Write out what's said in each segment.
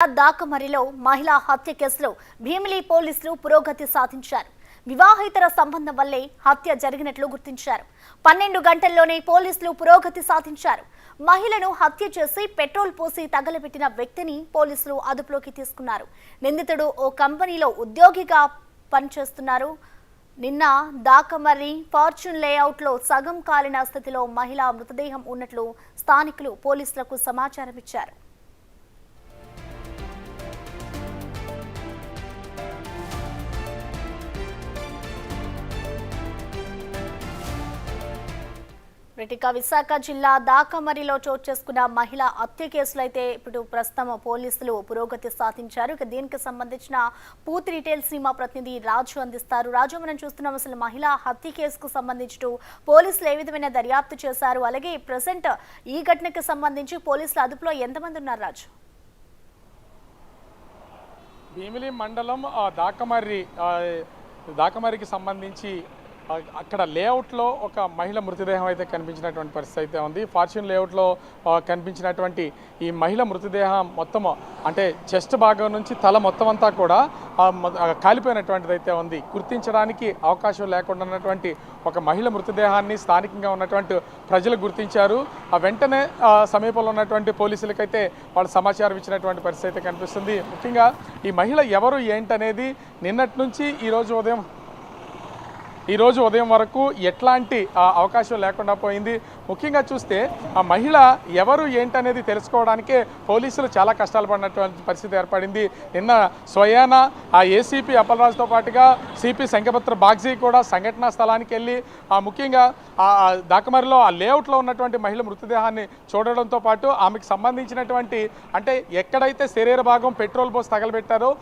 దాకమరిలో మహిళా హత్య కేసులో భీమిలి పోలీసులు పురోగతి సాధించారు. వివాహేతర సంబంధం వల్లే హత్య జరిగినట్లు గుర్తించారు. 12 గంటల్లోనే పోలీసులు పురోగతి సాధించారు. మహిళను హత్య చేసి పెట్రోల్ పోసి తగలబెట్టిన వ్యక్తిని పోలీసులు అదుపులోకి తీసుకున్నారు. నిందితుడు ఓ కంపెనీలో ఉద్యోగిగా పనిచేస్తున్నారు. నిన్న దాకమర్రి ఫార్చ్యూన్ లేఅవుట్లో సగం కాలిన స్థితిలో మహిళా మృతదేహం ఉన్నట్లు స్థానికులు పోలీసులకు సమాచారం ఇచ్చారు. విశాఖ జిల్లా దాకమరిలో చోటు చేసుకున్న మహిళా హత్య కేసులో అయితే ఇప్పుడు ప్రస్తుతం పోలీసులు పురోగతి సాధించారు. దీనికి సంబంధించిన పూర్తి డీటెయిల్స్ ని మా ప్రతినిధి రాజు అందిస్తారు. రాజు, మనం చూస్తున్నాం అసలు మహిళా హత్య కేసుకు సంబంధించి పోలీసులు ఏ విధమైన దర్యాప్తు చేశారు, అలాగే ప్రెసెంట్ ఈ ఘటనకు సంబంధించి పోలీసుల అదుపులో ఎంతమంది ఉన్నారు రాజు? భీమిలి మండలం దాకమర్రికి సంబంధించి అక్కడ లేఅవుట్లో ఒక మహిళ మృతదేహం అయితే కనిపించినటువంటి పరిస్థితి అయితే ఉంది. ఫార్చ్యూన్ లేఅవుట్లో కనిపించినటువంటి ఈ మహిళ మృతదేహం మొత్తం అంటే చెస్ట్ భాగం నుంచి తల మొత్తం అంతా కూడా కాలిపోయినటువంటిది అయితే ఉంది. గుర్తించడానికి అవకాశం లేకుండా ఉన్నటువంటి ఒక మహిళ మృతదేహాన్ని స్థానికంగా ఉన్నటువంటి ప్రజలు గుర్తించారు. వెంటనే సమీపంలో ఉన్నటువంటి పోలీసులకైతే వాళ్ళు సమాచారం ఇచ్చినటువంటి పరిస్థితి అయితే కనిపిస్తుంది. ముఖ్యంగా ఈ మహిళ ఎవరు ఏంటనేది నిన్నటి నుంచి ఈ రోజు ఉదయం వరకు ఎట్లాంటి అవకాశం లేకుండా పోయింది. ముఖ్యంగా చూస్తే ఆ మహిళ ఎవరు ఏంటనేది తెలుసుకోవడానికే పోలీసులు చాలా కష్టాలు పడినటువంటి పరిస్థితి ఏర్పడింది. నిన్న స్వయాన ఆ ఏసీపీ అప్పలరాజుతో పాటుగా సిపి శంఖపత్ర బాగ్జీ కూడా సంఘటనా స్థలానికి వెళ్ళి ముఖ్యంగా దాకమరిలో ఆ లేఅవుట్లో ఉన్నటువంటి మహిళ మృతదేహాన్ని చూడడంతో పాటు ఆమెకు సంబంధించినటువంటి అంటే ఎక్కడైతే శరీర భాగం పెట్రోల్ పోసి తగలబెట్టారో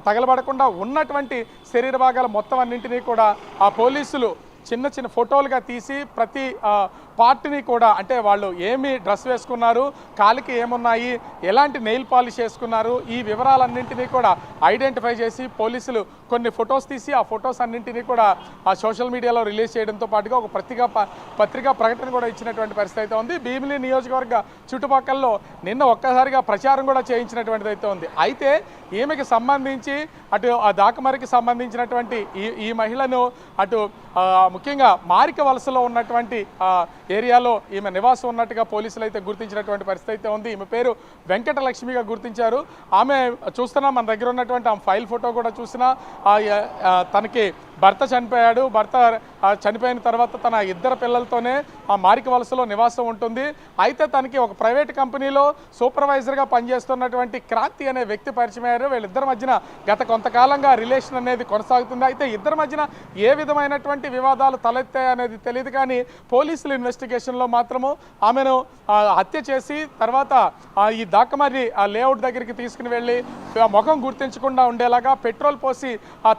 తగలబడకుండా ఉన్నటువంటి శరీర భాగాల మొత్తం అన్నింటినీ కూడా ఆ పోలీసులు చిన్న చిన్న ఫోటోలుగా తీసి ప్రతి పార్ట్ని కూడా అంటే వాళ్ళు ఏమి డ్రెస్ వేసుకున్నారు, కాలికి ఏమున్నాయి, ఎలాంటి నెయిల్ పాలిష్ వేసుకున్నారు, ఈ వివరాలన్నింటినీ కూడా ఐడెంటిఫై చేసి పోలీసులు కొన్ని ఫొటోస్ తీసి ఆ ఫొటోస్ అన్నింటినీ కూడా ఆ సోషల్ మీడియాలో రిలీజ్ చేయడంతో పాటుగా ఒక పత్రికా ప్రకటన కూడా ఇచ్చినటువంటి పరిస్థితి అయితే ఉంది. భీమిలి నియోజకవర్గ చుట్టుపక్కలలో నిన్న ఒక్కసారిగా ప్రచారం కూడా చేయించినటువంటిది అయితే ఉంది. అయితే ఈమెకి సంబంధించి అటు ఆ దాకమరికి సంబంధించినటువంటి ఈ మహిళను అటు ముఖ్యంగా మారిక వలసలో ఉన్నటువంటి ఏరియాలో ఈమె నివాసం ఉన్నట్టుగా పోలీసులు అయితే గుర్తించినటువంటి పరిస్థితి అయితే ఉంది. ఈమె పేరు వెంకటలక్ష్మిగా గుర్తించారు. ఆమె చూస్తున్నా మన దగ్గర ఉన్నటువంటి ఆమె ఫైల్ ఫోటో కూడా చూసినా తనకి భర్త చనిపోయాడు. భర్త చనిపోయిన తర్వాత తన 2 పిల్లలతోనే ఆ మారిక వలసలో నివాసం ఉంటుంది. అయితే తనకి ఒక ప్రైవేట్ కంపెనీలో సూపర్వైజర్గా పనిచేస్తున్నటువంటి క్రాంతి అనే వ్యక్తి పరిచయం అయ్యారు. వీళ్ళిద్దరి మధ్యన గత కొంతకాలంగా రిలేషన్ అనేది కొనసాగుతుంది. అయితే ఇద్దరి మధ్యన ఏ విధమైనటువంటి వివాదాలు తలెత్తాయి అనేది తెలియదు, కానీ పోలీసులు ఇన్వెస్టిగేషన్లో మాత్రము ఆమెను హత్య చేసి తర్వాత ఈ దాకమర్రి ఆ లేఅవుట్ దగ్గరికి తీసుకుని వెళ్ళి ముఖం గుర్తించకుండా ఉండేలాగా పెట్రోల్ పోసి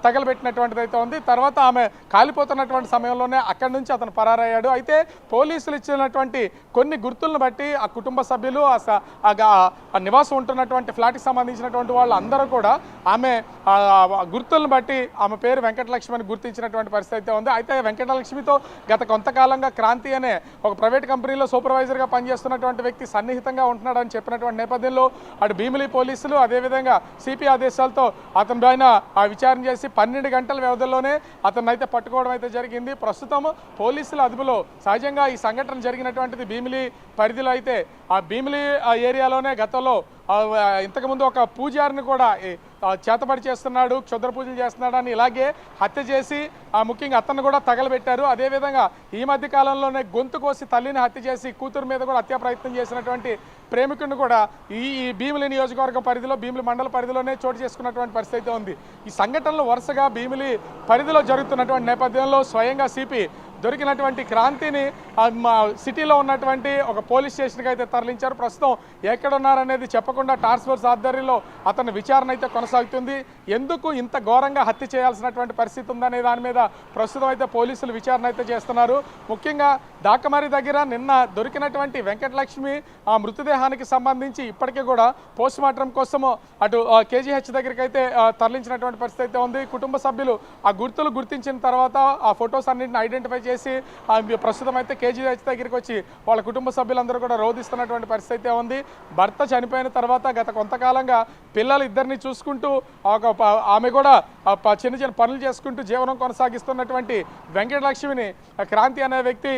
తగలబెట్టినటువంటిది అయితే ఉంది. తర్వాత ఆమె కాలిపోతున్నటువంటి సమయంలోనే అక్కడి నుంచి అతను పరారయ్యాడు. అయితే పోలీసులు ఇచ్చినటువంటి కొన్ని గుర్తులను బట్టి ఆ కుటుంబ సభ్యులు నివాసం ఉంటున్నటువంటి ఫ్లాట్కి సంబంధించినటువంటి వాళ్ళు అందరూ కూడా ఆమె గుర్తులను బట్టి ఆమె పేరు వెంకటలక్ష్మి అని గుర్తించినటువంటి పరిస్థితి అయితే ఉంది. అయితే వెంకటలక్ష్మితో గత కొంతకాలంగా క్రాంతి అనే ఒక ప్రైవేట్ కంపెనీలో సూపర్వైజర్గా పనిచేస్తున్నటువంటి వ్యక్తి సన్నిహితంగా ఉంటున్నాడని చెప్పినటువంటి నేపథ్యంలో అటు భీమిలి పోలీసులు అదేవిధంగా సిపి ఆదేశాలతో అతని పైన విచారణ చేసి 12 గంటల వ్యవధిలోనే అతన్ని అయితే పట్టుకోవడం అయితే జరిగింది. ప్రస్తుతం పోలీసుల అదుపులో సహజంగా ఈ సంఘటన జరిగినటువంటిది భీమిలి పరిధిలో అయితే ఆ భీమిలి ఏరియాలోనే గతంలో ఇంతకుముందు ఒక పూజారిని కూడా చేతబడి చేస్తున్నాడు, క్షుద్ర పూజలు చేస్తున్నాడు అని ఇలాగే హత్య చేసి ముఖ్యంగా అతన్ని కూడా తగలబెట్టారు. అదేవిధంగా ఈ మధ్య కాలంలోనే గొంతు కోసి తల్లిని హత్య చేసి కూతురు మీద కూడా హత్యా ప్రయత్నం చేసినటువంటి ప్రేమికుడిని కూడా ఈ భీమిలి నియోజకవర్గ పరిధిలో భీమిలి మండల పరిధిలోనే చోటు చేసుకున్నటువంటి పరిస్థితి ఉంది. ఈ సంఘటనలు వరుసగా భీమిలి పరిధిలో జరుగుతున్నటువంటి నేపథ్యంలో స్వయంగా సిపి దొరికినటువంటి క్రాంతిని సిటీలో ఉన్నటువంటి ఒక పోలీస్ స్టేషన్కి అయితే తరలించారు. ప్రస్తుతం ఎక్కడున్నారనేది చెప్పకుండా టాస్క్ ఫోర్స్ ఆధ్వర్యంలో అతని విచారణ అయితే కొనసాగుతుంది. ఎందుకు ఇంత ఘోరంగా హత్య చేయాల్సినటువంటి పరిస్థితి ఉందనే దాని మీద ప్రస్తుతం అయితే పోలీసులు విచారణ అయితే చేస్తున్నారు. ముఖ్యంగా దాకమరి దగ్గర నిన్న దొరికినటువంటి వెంకటలక్ష్మి ఆ మృతదేహానికి సంబంధించి ఇప్పటికీ కూడా పోస్ట్ మార్టం కోసము అటు కేజీహెచ్ దగ్గరికి అయితే తరలించినటువంటి పరిస్థితి అయితే ఉంది. కుటుంబ సభ్యులు ఆ గుర్తులు గుర్తించిన తర్వాత ఆ ఫొటోస్ అన్నింటిని ఐడెంటిఫై చేసి ప్రస్తుతం అయితే కేజీహెచ్ దగ్గరికి వచ్చి వాళ్ళ కుటుంబ సభ్యులందరూ కూడా రోధిస్తున్నటువంటి పరిస్థితి అయితే ఉంది. భర్త చనిపోయిన తర్వాత గత కొంతకాలంగా పిల్లలు ఇద్దరిని చూసుకుంటూ ఆమె కూడా చిన్న చిన్న పనులు చేసుకుంటూ జీవనం కొనసాగిస్తున్నటువంటి వెంకటలక్ష్మిని క్రాంతి అనే వ్యక్తి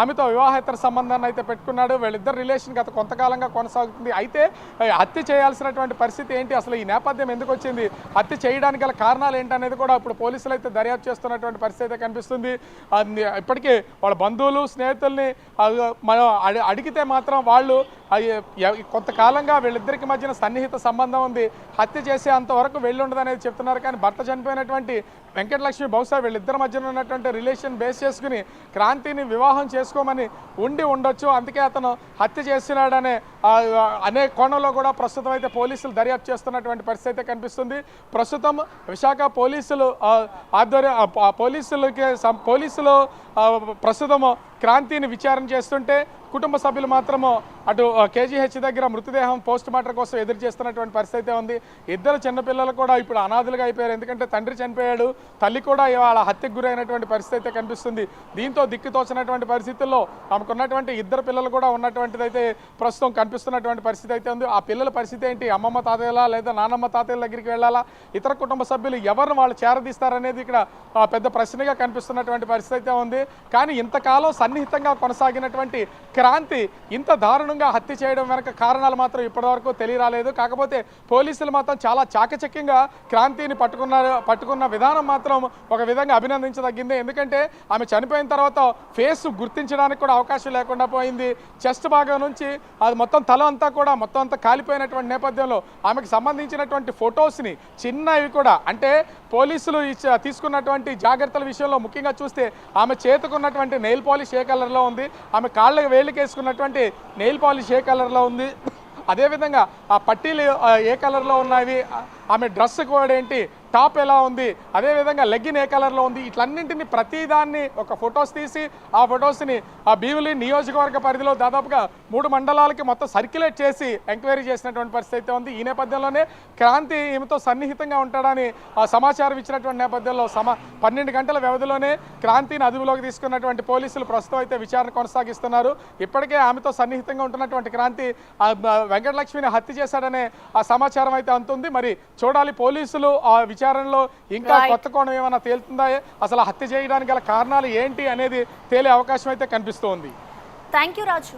ఆమెతో వివాహేతర సంబంధాన్ని అయితే పెట్టుకున్నాడు. వీళ్ళిద్దరు రిలేషన్ గత కొంతకాలంగా కొనసాగుతుంది. అయితే హత్య చేయాల్సినటువంటి పరిస్థితి ఏంటి, అసలు ఈ నేపథ్యం ఎందుకు వచ్చింది, హత్య చేయడానికి గల కారణాలు ఏంటి అనేది కూడా ఇప్పుడు పోలీసులు అయితే దర్యాప్తు చేస్తున్నటువంటి పరిస్థితి అయితే కనిపిస్తుంది. ఇప్పటికీ వాళ్ళ బంధువులు స్నేహితుల్ని మనం అడిగితే మాత్రం వాళ్ళు కొంతకాలంగా వీళ్ళిద్దరికి మధ్యన సన్నిహిత సంబంధం ఉంది, హత్య చేసే అంతవరకు వెళ్ళి ఉండదు అనేది చెప్తున్నారు. కానీ భర్త చనిపోయినటువంటి వెంకటలక్ష్మి బహుశా వీళ్ళిద్దరి మధ్యన ఉన్నటువంటి రిలేషన్ బేస్ చేసుకుని క్రాంతిని వివాహం చేసుకోమని ఉండొచ్చు, అందుకే అతను హత్య చేస్తున్నాడనే అనే కోణంలో కూడా ప్రస్తుతం అయితే పోలీసులు దర్యాప్తు చేస్తున్నటువంటి పరిస్థితి అయితే కనిపిస్తుంది. ప్రస్తుతం విశాఖ పోలీసులు పోలీసులు ప్రస్తుతం క్రాంతిని విచారణ చేస్తుంటే కుటుంబ సభ్యులు మాత్రము అటు కేజీహెచ్ దగ్గర మృతదేహం పోస్ట్ మార్టం కోసం ఎదురు చేస్తున్నటువంటి పరిస్థితి ఉంది. ఇద్దరు చిన్నపిల్లలు కూడా ఇప్పుడు అనాథలుగా అయిపోయారు. ఎందుకంటే తండ్రి చనిపోయాడు, తల్లి కూడా ఇవాళ హత్యకు గురైనటువంటి పరిస్థితి అయితే కనిపిస్తుంది. దీంతో దిక్కుతోచినటువంటి పరిస్థితుల్లో ఆమెకున్నటువంటి ఇద్దరు పిల్లలు కూడా ఉన్నటువంటిది అయితే ప్రస్తుతం కనిపిస్తున్నటువంటి పరిస్థితి అయితే ఉంది. ఆ పిల్లల పరిస్థితి ఏంటి, అమ్మమ్మ తాతయ్యలా లేదా నానమ్మ తాతయ్యల దగ్గరికి వెళ్ళాలా, ఇతర కుటుంబ సభ్యులు ఎవరిని వాళ్ళు చేరదీస్తారనేది ఇక్కడ పెద్ద ప్రశ్నగా కనిపిస్తున్నటువంటి పరిస్థితి అయితే ఉంది. కానీ ఇంతకాలం సన్నిహితంగా కొనసాగినటువంటి క్రాంతి ఇంత దారుణంగా హత్య చేయడం వెనక కారణాలు మాత్రం ఇప్పటివరకు తెలియరాలేదు. కాకపోతే పోలీసులు మాత్రం చాలా చాకచక్యంగా క్రాంతిని పట్టుకున్న విధానం మాత్రం ఒక విధంగా అభినందించదగ్గింది. ఎందుకంటే ఆమె చనిపోయిన తర్వాత ఫేస్ గుర్తించడానికి కూడా అవకాశం లేకుండా పోయింది. చెస్ట్ భాగం నుంచి అది మొత్తం తల అంతా కూడా మొత్తం అంతా కాలిపోయినటువంటి నేపథ్యంలో ఆమెకు సంబంధించినటువంటి ఫొటోస్ని చిన్నవి కూడా, అంటే పోలీసులు తీసుకున్నటువంటి జాగ్రత్తల విషయంలో ముఖ్యంగా చూస్తే ఆమె చేతుకున్నటువంటి నెయిల్ పాలిష్ ఏ కలర్లో ఉంది, ఆమె కాళ్ళకి వేళ్ళకేసుకున్నటువంటి నెయిల్ పాలిష్ ఏ కలర్లో ఉంది, అదేవిధంగా ఆ పట్టీలు ఏ కలర్లో ఉన్నవి, ఆమె డ్రెస్ కోడ్ ఏంటి, టాప్ ఎలా ఉంది, అదేవిధంగా లెగ్గిన్ ఏ కలర్లో ఉంది, ఇట్లన్నింటినీ ప్రతిదాన్ని ఒక ఫొటోస్ తీసి ఆ ఫొటోస్ని ఆ భీమిలి నియోజకవర్గ పరిధిలో దాదాపుగా 3 మండలాలకి మొత్తం సర్క్యులేట్ చేసి ఎంక్వైరీ చేసినటువంటి పరిస్థితి అయితే ఉంది. ఈ నేపథ్యంలోనే క్రాంతి ఈమెతో సన్నిహితంగా ఉంటాడని సమాచారం ఇచ్చినటువంటి నేపథ్యంలో 12 గంటల వ్యవధిలోనే క్రాంతిని అదుపులోకి తీసుకున్నటువంటి పోలీసులు ప్రస్తుతం అయితే విచారణ కొనసాగిస్తున్నారు. ఇప్పటికే ఆమెతో సన్నిహితంగా ఉంటున్నటువంటి క్రాంతి వెంకటలక్ష్మిని హత్య చేశాడనే ఆ సమాచారం అయితే అందుతుంది. మరి చూడాలి పోలీసులు ఆ విచారణలో ఇంకా కొత్త కోణం ఏమైనా తేలుతుందా, అసలు హత్య చేయడానికి గల కారణాలు ఏంటి అనేది తేలే అవకాశం అయితే కనిపిస్తోంది. Thank you Raju.